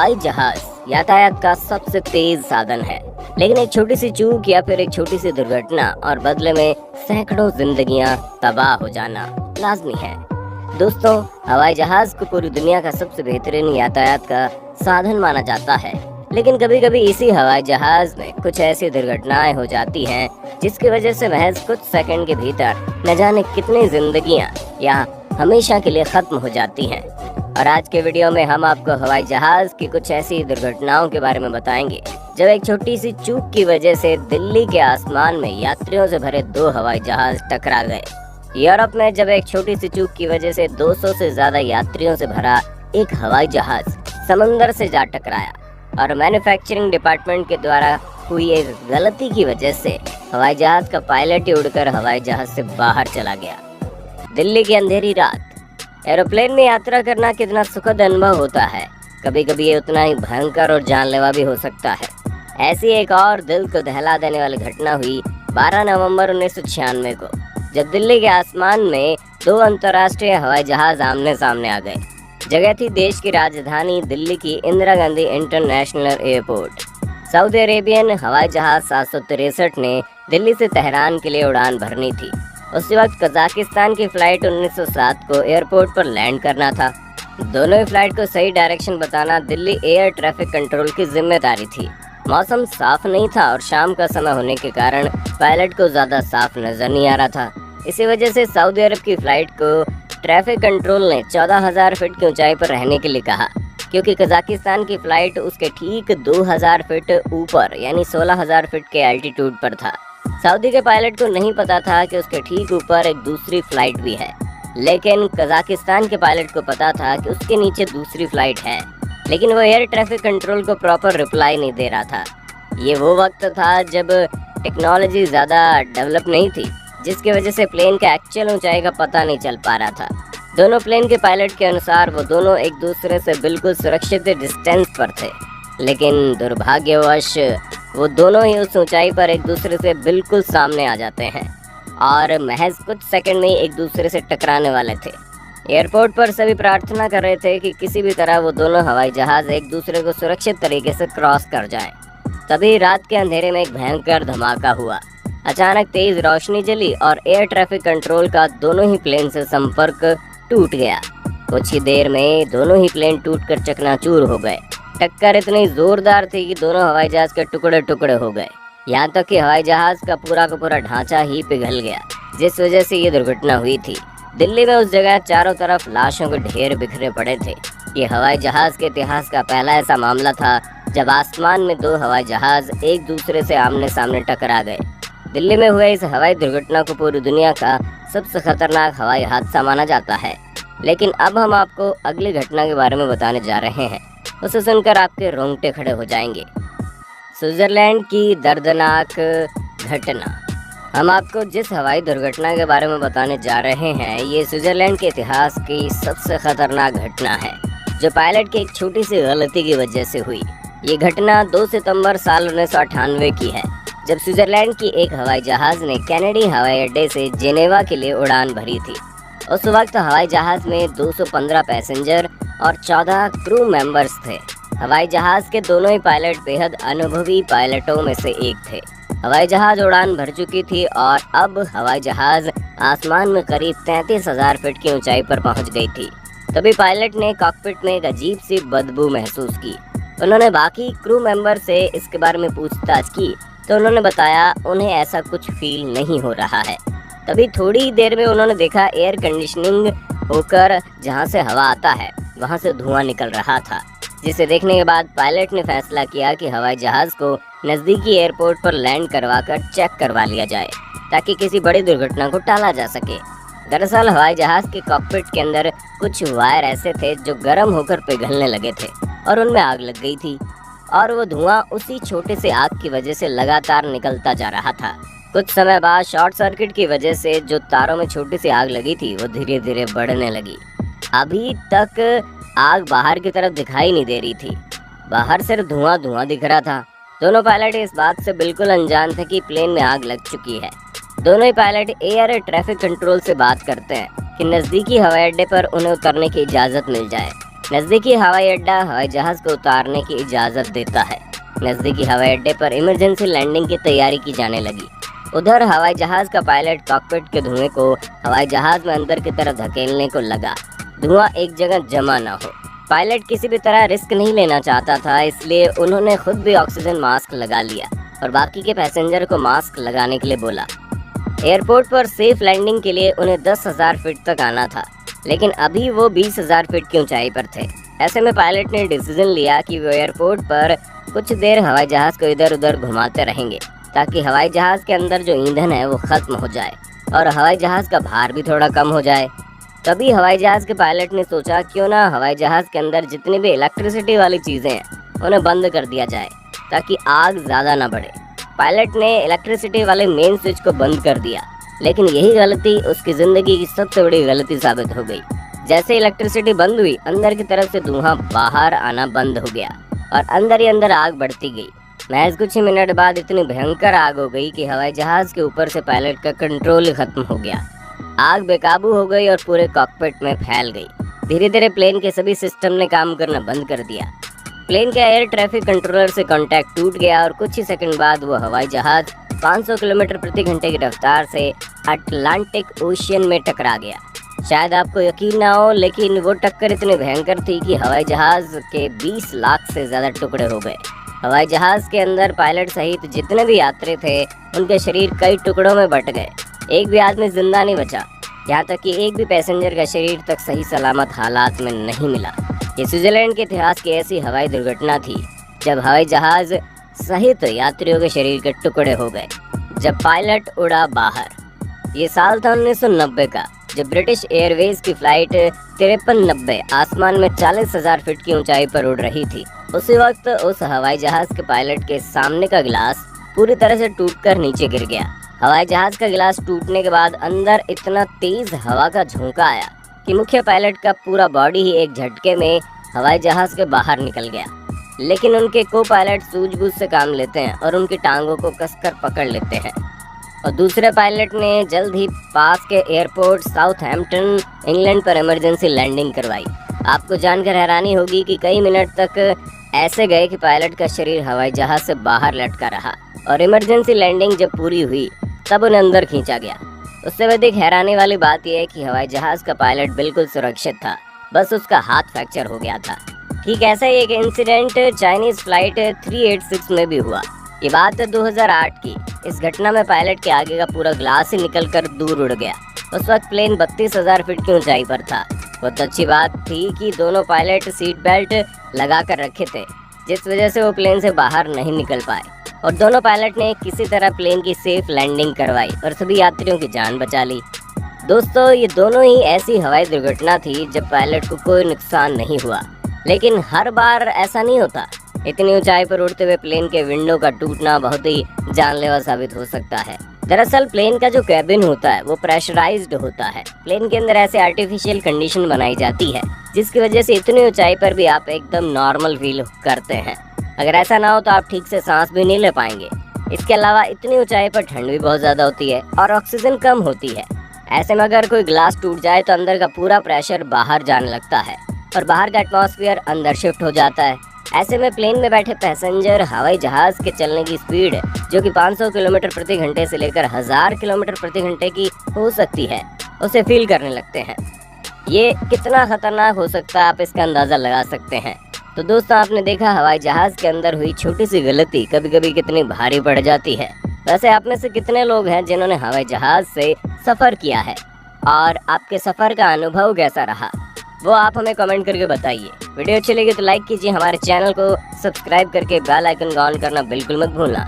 हवाई जहाज यातायात का सबसे तेज साधन है, लेकिन एक छोटी सी चूक या फिर एक छोटी सी दुर्घटना और बदले में सैकड़ों जिंदगियां तबाह हो जाना लाजमी है। दोस्तों, हवाई जहाज को पूरी दुनिया का सबसे बेहतरीन यातायात का साधन माना जाता है, लेकिन कभी कभी इसी हवाई जहाज में कुछ ऐसी दुर्घटनाएं हो जाती हैं जिसकी वजह से महज कुछ सेकंड के भीतर न जाने कितनी जिंदगियां यहाँ हमेशा के लिए खत्म हो जाती हैं। और आज के वीडियो में हम आपको हवाई जहाज की कुछ ऐसी दुर्घटनाओं के बारे में बताएंगे जब एक छोटी सी चूक की वजह से दिल्ली के आसमान में यात्रियों से भरे 2 हवाई जहाज टकरा गए। यूरोप में जब एक छोटी सी चूक की वजह से 200 से ज्यादा यात्रियों से भरा एक हवाई जहाज समंदर से जा टकराया और मैन्युफैक्चरिंग डिपार्टमेंट के द्वारा हुई एक गलती की वजह से हवाई जहाज का पायलट ही उड़कर हवाई जहाज से बाहर चला गया। दिल्ली की अंधेरी रात। एरोप्लेन में यात्रा करना कितना सुखद अनुभव होता है, कभी कभी ये उतना ही भयंकर और जानलेवा भी हो सकता है। ऐसी एक और दिल को दहला देने वाली घटना हुई 12 नवंबर 1996 को, जब दिल्ली के आसमान में 2 अंतर्राष्ट्रीय हवाई जहाज आमने सामने आ गए। जगह थी देश की राजधानी दिल्ली की Indira Gandhi international airport. Saudi Arabian हवाई जहाज 763 ने दिल्ली से तेहरान के लिए उड़ान भरनी थी। उस वक्त कजाकिस्तान की फ्लाइट 1907 को एयरपोर्ट पर लैंड करना था। दोनों ही फ्लाइट को सही डायरेक्शन बताना दिल्ली एयर ट्रैफिक कंट्रोल की जिम्मेदारी थी। मौसम साफ नहीं था और शाम का समय होने के कारण पायलट को ज्यादा साफ नजर नहीं आ रहा था। इसी वजह से सऊदी अरब की फ्लाइट को ट्रैफिक कंट्रोल ने 14,000 फीट की ऊंचाई पर रहने के लिए कहा, क्योंकि कजाकिस्तान की फ्लाइट उसके ठीक 2,000 फीट ऊपर यानी 16,000 फीट के एल्टीट्यूड पर था। सऊदी के पायलट को नहीं पता था कि उसके ठीक ऊपर एक दूसरी फ्लाइट भी है, लेकिन कजाकिस्तान के पायलट को पता था कि उसके नीचे दूसरी फ्लाइट है, लेकिन वो एयर ट्रैफिक कंट्रोल को प्रॉपर रिप्लाई नहीं दे रहा था। ये वो वक्त था जब टेक्नोलॉजी ज़्यादा डेवलप नहीं थी, जिसकी वजह से प्लेन का एक्चुअल ऊंचाई का पता नहीं चल पा रहा था। दोनों प्लेन के पायलट के अनुसार वो दोनों एक दूसरे से बिल्कुल सुरक्षित डिस्टेंस पर थे, लेकिन दुर्भाग्यवश वो दोनों ही उस ऊंचाई पर एक दूसरे से बिल्कुल सामने आ जाते हैं और महज कुछ सेकंड में ही एक दूसरे से टकराने वाले थे। एयरपोर्ट पर सभी प्रार्थना कर रहे थे कि किसी भी तरह वो दोनों हवाई जहाज एक दूसरे को सुरक्षित तरीके से क्रॉस कर जाएं। तभी रात के अंधेरे में एक भयंकर धमाका हुआ। अचानक तेज रोशनी जली और एयर ट्रैफिक कंट्रोल का दोनों ही प्लेन से संपर्क टूट गया। कुछ ही देर में दोनों ही प्लेन टूटकर चकनाचूर हो गए। टक्कर इतनी जोरदार थी कि दोनों हवाई जहाज के टुकड़े टुकड़े हो गए, यहाँ तक कि हवाई जहाज का पूरा ढांचा ही पिघल गया, जिस वजह से ये दुर्घटना हुई थी। दिल्ली में उस जगह चारों तरफ लाशों के ढेर बिखरे पड़े थे। ये हवाई जहाज के इतिहास का पहला ऐसा मामला था जब आसमान में 2 हवाई जहाज एक दूसरे से आमने सामने टकरा गए। दिल्ली में हुए इस हवाई दुर्घटना को पूरी दुनिया का सबसे खतरनाक हवाई हादसा माना जाता है। लेकिन अब हम आपको अगली घटना के बारे में बताने जा रहे हैं, उसे सुनकर आपके रोंगटे खड़े हो जाएंगे। स्विट्जरलैंड की दर्दनाक घटना। हम आपको जिस हवाई दुर्घटना के बारे में बताने जा रहे हैं, ये स्विट्जरलैंड के इतिहास की सबसे खतरनाक घटना है, जो पायलट की एक छोटी सी गलती की वजह से हुई। ये घटना 2 सितंबर साल 1998 की है, जब स्विट्जरलैंड की एक हवाई जहाज ने कैनेडी हवाई अड्डे से जेनेवा के लिए उड़ान भरी थी। उस वक्त हवाई जहाज में 215 पैसेंजर और 14 क्रू मेंबर्स थे। हवाई जहाज के दोनों ही पायलट बेहद अनुभवी पायलटों में से एक थे। हवाई जहाज उड़ान भर चुकी थी और अब हवाई जहाज आसमान में करीब 33,000 फीट की ऊंचाई पर पहुंच गई थी। तभी पायलट ने कॉकपिट में एक अजीब सी बदबू महसूस की। उन्होंने बाकी क्रू मेंबर से इसके बारे में पूछताछ की तो उन्होंने बताया उन्हें ऐसा कुछ फील नहीं हो रहा है। तभी थोड़ी देर में उन्होंने देखा एयर कंडीशनिंग होकर जहां से हवा आता है वहां से धुआं निकल रहा था, जिसे देखने के बाद पायलट ने फैसला किया कि हवाई जहाज को नज़दीकी एयरपोर्ट पर लैंड करवाकर चेक करवा लिया जाए, ताकि किसी बड़ी दुर्घटना को टाला जा सके। दरअसल हवाई जहाज के कॉकपिट के अंदर कुछ वायर ऐसे थे जो गर्म होकर पिघलने लगे थे और उनमें आग लग गई थी, और वो धुआं उसी छोटे से आग की वजह से लगातार निकलता जा रहा था। कुछ समय बाद शॉर्ट सर्किट की वजह से जो तारों में छोटी सी आग लगी थी वो धीरे धीरे बढ़ने लगी। अभी तक आग बाहर की तरफ दिखाई नहीं दे रही थी, बाहर सिर्फ धुआं दिख रहा था। दोनों पायलट इस बात से बिल्कुल अनजान थे कि प्लेन में आग लग चुकी है। दोनों ही पायलट एयर ट्रैफिक कंट्रोल से बात करते हैं कि नज़दीकी हवाई अड्डे पर उन्हें उतरने की इजाज़त मिल जाए। नज़दीकी हवाई अड्डा हवाई जहाज़ को उतारने की इजाज़त देता है। नज़दीकी हवाई अड्डे पर इमरजेंसी लैंडिंग की तैयारी की जाने लगी। उधर हवाई जहाज़ का पायलट कॉकपिट के धुएं को हवाई जहाज़ में अंदर की तरफ धकेलने को लगा, धुआं एक जगह जमा न हो। पायलट किसी भी तरह रिस्क नहीं लेना चाहता था, इसलिए उन्होंने खुद भी ऑक्सीजन मास्क लगा लिया और बाकी के पैसेंजर को मास्क लगाने के लिए बोला। एयरपोर्ट पर सेफ लैंडिंग के लिए उन्हें 10,000 फीट तक आना था, लेकिन अभी वो 20,000 फीट की ऊंचाई पर थे। ऐसे में पायलट ने डिसीजन लिया कि वो एयरपोर्ट पर कुछ देर हवाई जहाज़ को इधर उधर घुमाते रहेंगे ताकि हवाई जहाज़ के अंदर जो ईंधन है वो ख़त्म हो जाए और हवाई जहाज़ का भार भी थोड़ा कम हो जाए। तभी हवाई जहाज़ के पायलट ने सोचा क्यों ना हवाई जहाज़ के अंदर जितनी भी इलेक्ट्रिसिटी वाली चीज़ें हैं उन्हें बंद कर दिया जाए ताकि आग ज़्यादा ना बढ़े। पायलट ने इलेक्ट्रिसिटी वाले मेन स्विच को बंद कर दिया, लेकिन यही गलती उसकी ज़िंदगी की सबसे बड़ी गलती साबित हो गई। जैसे इलेक्ट्रिसिटी बंद हुई, अंदर की तरफ से धुआं बाहर आना बंद हो गया और अंदर ही अंदर आग बढ़ती गई। महज कुछ ही मिनट बाद इतनी भयंकर आग हो गई कि हवाई जहाज़ के ऊपर से पायलट का कंट्रोल ही खत्म हो गया। आग बेकाबू हो गई और पूरे कॉकपिट में फैल गई। धीरे धीरे प्लेन के सभी सिस्टम ने काम करना बंद कर दिया। प्लेन के एयर ट्रैफिक कंट्रोलर से कांटेक्ट टूट गया और कुछ ही सेकंड बाद वो हवाई जहाज़ 500 किलोमीटर प्रति घंटे की रफ्तार से अटलांटिक ओशियन में टकरा गया। शायद आपको यकीन ना हो, लेकिन वो टक्कर इतनी भयंकर थी कि हवाई जहाज़ के 20 लाख से ज़्यादा टुकड़े हो गए। हवाई जहाज़ के अंदर पायलट सहित जितने भी यात्री थे उनके शरीर कई टुकड़ों में बट गए। एक भी आदमी जिंदा नहीं बचा, यहाँ तक कि एक भी पैसेंजर का शरीर तक सही सलामत हालात में नहीं मिला। ये स्विट्जरलैंड के इतिहास की ऐसी हवाई दुर्घटना थी जब हवाई जहाज़ सहित यात्रियों के शरीर के टुकड़े हो गए जब पायलट उड़ा बाहर। ये साल था 1990 का, जब ब्रिटिश एयरवेज की फ्लाइट 5390 आसमान में 40,000 फीट की ऊंचाई पर उड़ रही थी। उसी वक्त उस हवाई जहाज़ के पायलट के सामने का गिलास पूरी तरह से टूटकर नीचे गिर गया। हवाई जहाज़ का गिलास टूटने के बाद अंदर इतना तेज हवा का झोंका आया कि मुख्य पायलट का पूरा बॉडी ही एक झटके में हवाई जहाज़ के बाहर निकल गया। लेकिन उनके को पायलट सूझबूझ से काम लेते हैं और उनकी टांगों को कसकर पकड़ लेते हैं और दूसरे पायलट ने जल्द ही पास के एयरपोर्ट साउथहैम्पटन इंग्लैंड पर इमरजेंसी लैंडिंग करवाई। आपको जानकर हैरानी होगी कि कई मिनट तक ऐसे गए कि पायलट का शरीर हवाई जहाज़ से बाहर लटका रहा और इमरजेंसी लैंडिंग जब पूरी हुई तब उन्हें अंदर खींचा गया। उससे अधिक हैरानी वाली बात यह है कि हवाई जहाज़ का पायलट बिल्कुल सुरक्षित था, बस उसका हाथ फ्रैक्चर हो गया था। ठीक ऐसा ही एक इंसिडेंट चाइनीज़ फ्लाइट 386 में भी हुआ। ये बात है 2008 की। इस घटना में पायलट के आगे का पूरा ग्लास ही निकलकर दूर उड़ गया। उस वक्त प्लेन 32,000 फीट की ऊंचाई पर था। बहुत अच्छी बात थी कि दोनों पायलट सीट बेल्ट लगा कर रखे थे, जिस वजह से वो प्लेन से बाहर नहीं निकल पाए और दोनों पायलट ने किसी तरह प्लेन की सेफ लैंडिंग करवाई और सभी यात्रियों की जान बचा ली। दोस्तों, ये दोनों ही ऐसी हवाई दुर्घटना थी जब पायलट को कोई नुकसान नहीं हुआ, लेकिन हर बार ऐसा नहीं होता। इतनी ऊंचाई पर उड़ते हुए प्लेन के विंडो का टूटना बहुत ही जानलेवा साबित हो सकता है। दरअसल प्लेन का जो कैबिन होता है वो प्रेशराइज्ड होता है। प्लेन के अंदर ऐसे आर्टिफिशियल कंडीशन बनाई जाती है जिसकी वजह से इतनी ऊंचाई पर भी आप एकदम नॉर्मल फील करते हैं। अगर ऐसा ना हो तो आप ठीक से सांस भी नहीं ले पाएंगे। इसके अलावा इतनी ऊंचाई पर ठंड भी बहुत ज़्यादा होती है और ऑक्सीजन कम होती है। ऐसे में अगर कोई ग्लास टूट जाए तो अंदर का पूरा प्रेशर बाहर जाने लगता है और बाहर का एटमॉस्फेयर अंदर शिफ्ट हो जाता है। ऐसे में प्लेन में बैठे पैसेंजर हवाई जहाज़ के चलने की स्पीड जो कि 500 किलोमीटर प्रति घंटे से लेकर 1000 किलोमीटर प्रति घंटे की हो सकती है, उसे फील करने लगते हैं। ये कितना खतरनाक हो सकता है आप इसका अंदाज़ा लगा सकते हैं। तो दोस्तों, आपने देखा हवाई जहाज़ के अंदर हुई छोटी सी गलती कभी कभी कितनी भारी पड़ जाती है। वैसे आप में से कितने लोग हैं जिन्होंने हवाई जहाज़ से सफ़र किया है और आपके सफ़र का अनुभव कैसा रहा, वो आप हमें कमेंट करके बताइए। वीडियो अच्छी लगी तो लाइक कीजिए, हमारे चैनल को सब्सक्राइब करके बेल आइकन को ऑन करना बिल्कुल मत भूलना।